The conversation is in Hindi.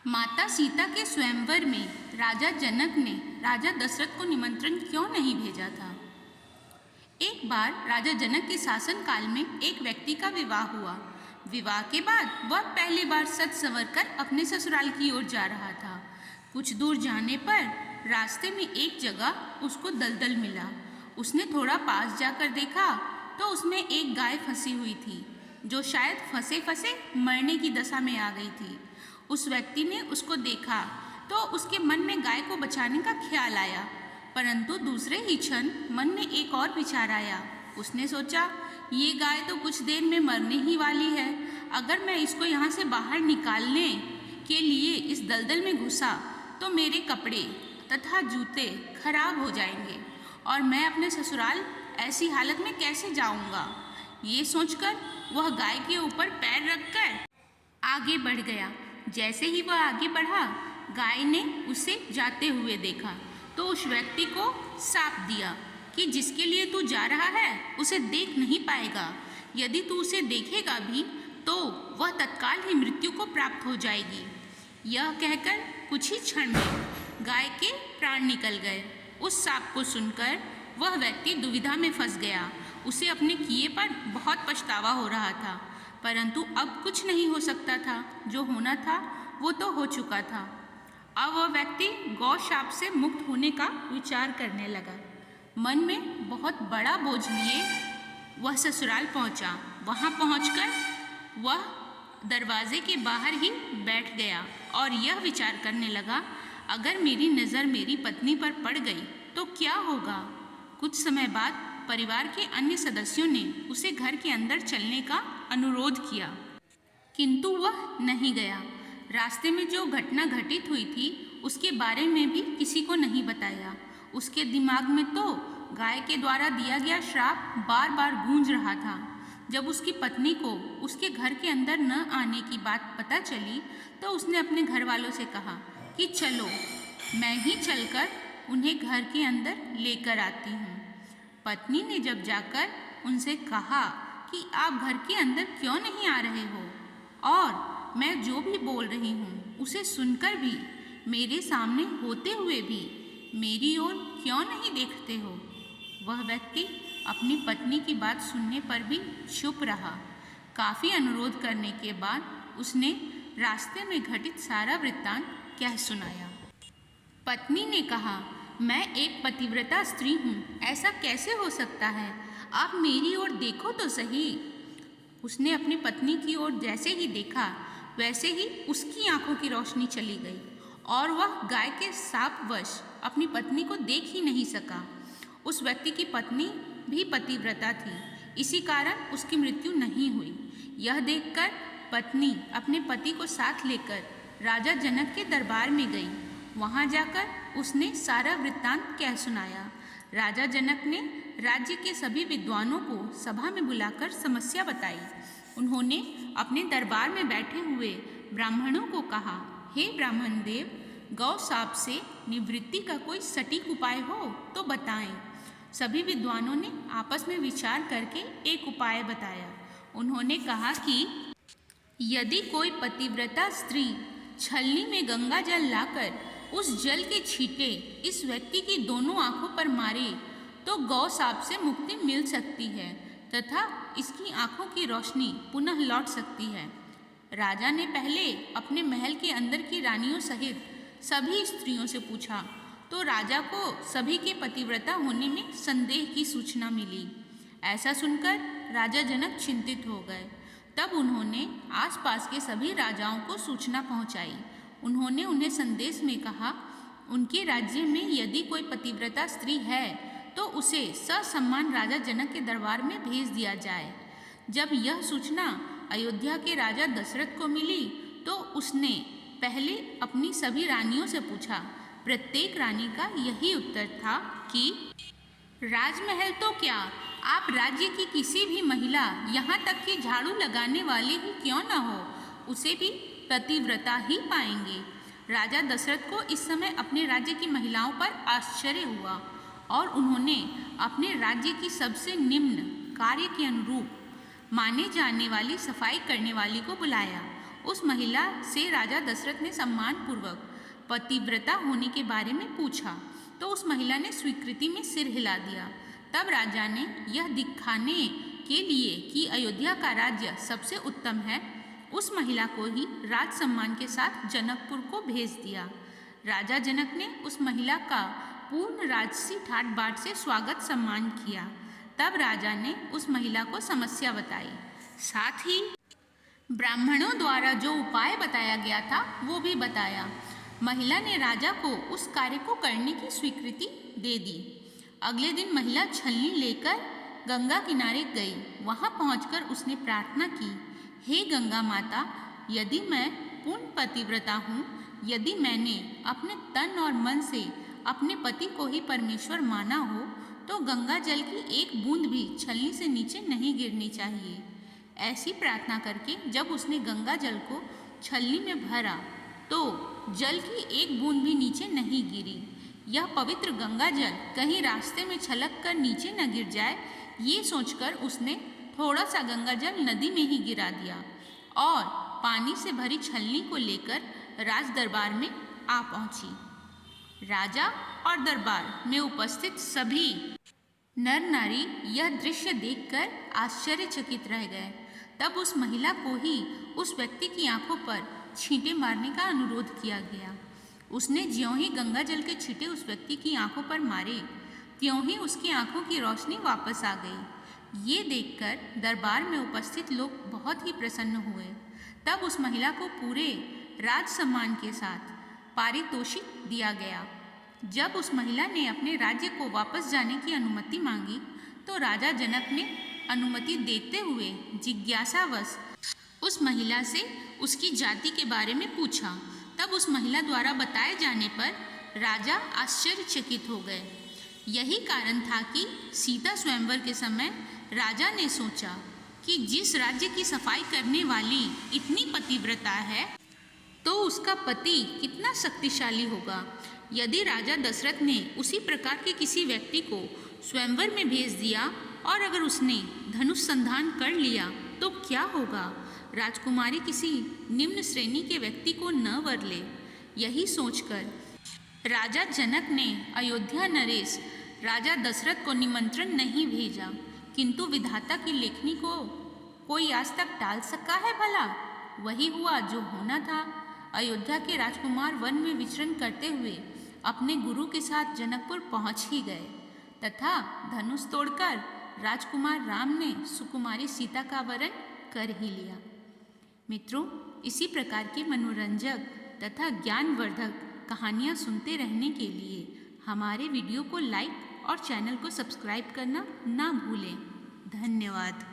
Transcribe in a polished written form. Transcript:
माता सीता के स्वयंवर में राजा जनक ने राजा दशरथ को निमंत्रण क्यों नहीं भेजा था? एक बार राजा जनक के शासन काल में एक व्यक्ति का विवाह हुआ। विवाह के बाद वह पहली बार सज संवर कर अपने ससुराल की ओर जा रहा था। कुछ दूर जाने पर रास्ते में एक जगह उसको दलदल मिला। उसने थोड़ा पास जाकर देखा तो उसमें एक गाय फंसी हुई थी, जो शायद फंसे फंसे मरने की दशा में आ गई थी। उस व्यक्ति ने उसको देखा तो उसके मन में गाय को बचाने का ख्याल आया, परंतु दूसरे ही क्षण मन में एक और विचार आया। उसने सोचा, ये गाय तो कुछ देर में मरने ही वाली है। अगर मैं इसको यहाँ से बाहर निकालने के लिए इस दलदल में घुसा तो मेरे कपड़े तथा जूते खराब हो जाएंगे और मैं अपने ससुराल ऐसी हालत में कैसे जाऊँगा। ये सोचकर वह गाय के ऊपर पैर रखकर आगे बढ़ गया। जैसे ही वह आगे बढ़ा, गाय ने उसे जाते हुए देखा तो उस व्यक्ति को शाप दिया कि जिसके लिए तू जा रहा है उसे देख नहीं पाएगा। यदि तू उसे देखेगा भी तो वह तत्काल ही मृत्यु को प्राप्त हो जाएगी। यह कहकर कुछ ही क्षण में गाय के प्राण निकल गए। उस शाप को सुनकर वह व्यक्ति दुविधा में फंस गया। उसे अपने किए पर बहुत पछतावा हो रहा था, परंतु अब कुछ नहीं हो सकता था। जो होना था वो तो हो चुका था। अब वह व्यक्ति गौ शाप से मुक्त होने का विचार करने लगा। मन में बहुत बड़ा बोझ लिए वह ससुराल पहुंचा। वहां पहुंचकर वह दरवाजे के बाहर ही बैठ गया और यह विचार करने लगा, अगर मेरी नज़र मेरी पत्नी पर पड़ गई तो क्या होगा। कुछ समय बाद परिवार के अन्य सदस्यों ने उसे घर के अंदर चलने का अनुरोध किया, किंतु वह नहीं गया। रास्ते में जो घटना घटित हुई थी उसके बारे में भी किसी को नहीं बताया। उसके दिमाग में तो गाय के द्वारा दिया गया श्राप बार बार गूंज रहा था। जब उसकी पत्नी को उसके घर के अंदर न आने की बात पता चली तो उसने अपने घर वालों से कहा कि चलो मैं ही चलकर उन्हें घर के अंदर लेकर आती हूँ। पत्नी ने जब जाकर उनसे कहा कि आप घर के अंदर क्यों नहीं आ रहे हो और मैं जो भी बोल रही हूँ उसे सुनकर भी मेरे सामने होते हुए भी मेरी ओर क्यों नहीं देखते हो। वह व्यक्ति अपनी पत्नी की बात सुनने पर भी चुप रहा। काफ़ी अनुरोध करने के बाद उसने रास्ते में घटित सारा वृत्तांत कह सुनाया। पत्नी ने कहा, मैं एक पतिव्रता स्त्री हूँ, ऐसा कैसे हो सकता है? आप मेरी ओर देखो तो सही। उसने अपनी पत्नी की ओर जैसे ही देखा वैसे ही उसकी आंखों की रोशनी चली गई और वह गाय के शापवश अपनी पत्नी को देख ही नहीं सका। उस व्यक्ति की पत्नी भी पतिव्रता थी, इसी कारण उसकी मृत्यु नहीं हुई। यह देखकर पत्नी अपने पति को साथ लेकर राजा जनक के दरबार में गई। वहां जाकर उसने सारा वृत्तांत कह सुनाया। राजा जनक ने राज्य के सभी विद्वानों को सभा में बुलाकर समस्या बताई। उन्होंने अपने दरबार में बैठे हुए ब्राह्मणों को कहा, हे ब्राह्मण देव, गौ शाप से निवृत्ति का कोई सटीक उपाय हो तो बताएं। सभी विद्वानों ने आपस में विचार करके एक उपाय बताया। उन्होंने कहा कि यदि कोई पतिव्रता स्त्री छलनी में गंगा जल लाकर उस जल के छींटे इस व्यक्ति की दोनों आंखों पर मारे तो गौ शाप से मुक्ति मिल सकती है तथा इसकी आंखों की रोशनी पुनः लौट सकती है। राजा ने पहले अपने महल के अंदर की रानियों सहित सभी स्त्रियों से पूछा तो राजा को सभी के पतिव्रता होने में संदेह की सूचना मिली। ऐसा सुनकर राजा जनक चिंतित हो गए। तब उन्होंने आसपास के सभी राजाओं को सूचना पहुंचाई। उन्होंने उन्हें संदेश में कहा, उनके राज्य में यदि कोई पतिव्रता स्त्री है तो उसे ससम्मान राजा जनक के दरबार में भेज दिया जाए। जब यह सूचना अयोध्या के राजा दशरथ को मिली तो उसने पहले अपनी सभी रानियों से पूछा। प्रत्येक रानी का यही उत्तर था कि राजमहल तो क्या, आप राज्य की किसी भी महिला, यहाँ तक कि झाड़ू लगाने वाली ही क्यों न हो, उसे भी पतिव्रता ही पाएंगे। राजा दशरथ को इस समय अपने राज्य की महिलाओं पर आश्चर्य हुआ और उन्होंने अपने राज्य की सबसे निम्न कार्य के अनुरूप माने जाने वाली सफाई करने वाली को बुलाया। उस महिला से राजा दशरथ ने सम्मानपूर्वक पतिव्रता होने के बारे में पूछा तो उस महिला ने स्वीकृति में सिर हिला दिया। तब राजा ने यह दिखाने के लिए कि अयोध्या का राज्य सबसे उत्तम है, उस महिला को ही राज सम्मान के साथ जनकपुर को भेज दिया। राजा जनक ने उस महिला का पूर्ण राजसी ठाट बाट से स्वागत सम्मान किया। तब राजा ने उस महिला को समस्या बताई, साथ ही ब्राह्मणों द्वारा जो उपाय बताया गया था वो भी बताया। महिला ने राजा को उस कार्य को करने की स्वीकृति दे दी। अगले दिन महिला छलनी लेकर गंगा किनारे गई। वहां पहुंचकर उसने प्रार्थना की, हे गंगा माता, यदि मैं पूर्ण पतिव्रता हूँ, यदि मैंने अपने तन और मन से अपने पति को ही परमेश्वर माना हो, तो गंगा जल की एक बूंद भी छलनी से नीचे नहीं गिरनी चाहिए। ऐसी प्रार्थना करके जब उसने गंगा जल को छलनी में भरा तो जल की एक बूंद भी नीचे नहीं गिरी। यह पवित्र गंगा जल कहीं रास्ते में छलक कर नीचे न गिर जाए, ये सोचकर उसने थोड़ा सा गंगा जल नदी में ही गिरा दिया और पानी से भरी छलनी को लेकर राज दरबार में आ पहुंची। राजा और दरबार में उपस्थित सभी नर नारी यह दृश्य देखकर आश्चर्यचकित रह गए। तब उस महिला को ही उस व्यक्ति की आंखों पर छींटे मारने का अनुरोध किया गया। उसने ज्यों ही गंगा जल के छींटे उस व्यक्ति की आंखों पर मारे, त्यों ही उसकी आंखों की रोशनी वापस आ गई। ये देखकर दरबार में उपस्थित लोग बहुत ही प्रसन्न हुए। तब उस महिला को पूरे राज सम्मान के साथ पारितोषिक दिया गया। जब उस महिला ने अपने राज्य को वापस जाने की अनुमति मांगी तो राजा जनक ने अनुमति देते हुए जिज्ञासावश उस महिला से उसकी जाति के बारे में पूछा। तब उस महिला द्वारा बताए जाने पर राजा आश्चर्यचकित हो गए। यही कारण था कि सीता स्वयंवर के समय राजा ने सोचा कि जिस राज्य की सफाई करने वाली इतनी पतिव्रता है तो उसका पति कितना शक्तिशाली होगा। यदि राजा दशरथ ने उसी प्रकार के किसी व्यक्ति को स्वयंवर में भेज दिया और अगर उसने धनुष संधान कर लिया तो क्या होगा। राजकुमारी किसी निम्न श्रेणी के व्यक्ति को न वर ले। यही सोचकर राजा जनक ने अयोध्या नरेश राजा दशरथ को निमंत्रण नहीं भेजा, किंतु विधाता की लेखनी को कोई आज तक टाल सका है भला। वही हुआ जो होना था। अयोध्या के राजकुमार वन में विचरण करते हुए अपने गुरु के साथ जनकपुर पहुंच ही गए तथा धनुष तोड़कर राजकुमार राम ने सुकुमारी सीता का वरण कर ही लिया। मित्रों, इसी प्रकार की मनोरंजक तथा ज्ञानवर्धक कहानियाँ सुनते रहने के लिए हमारे वीडियो को लाइक और चैनल को सब्सक्राइब करना ना भूलें। धन्यवाद।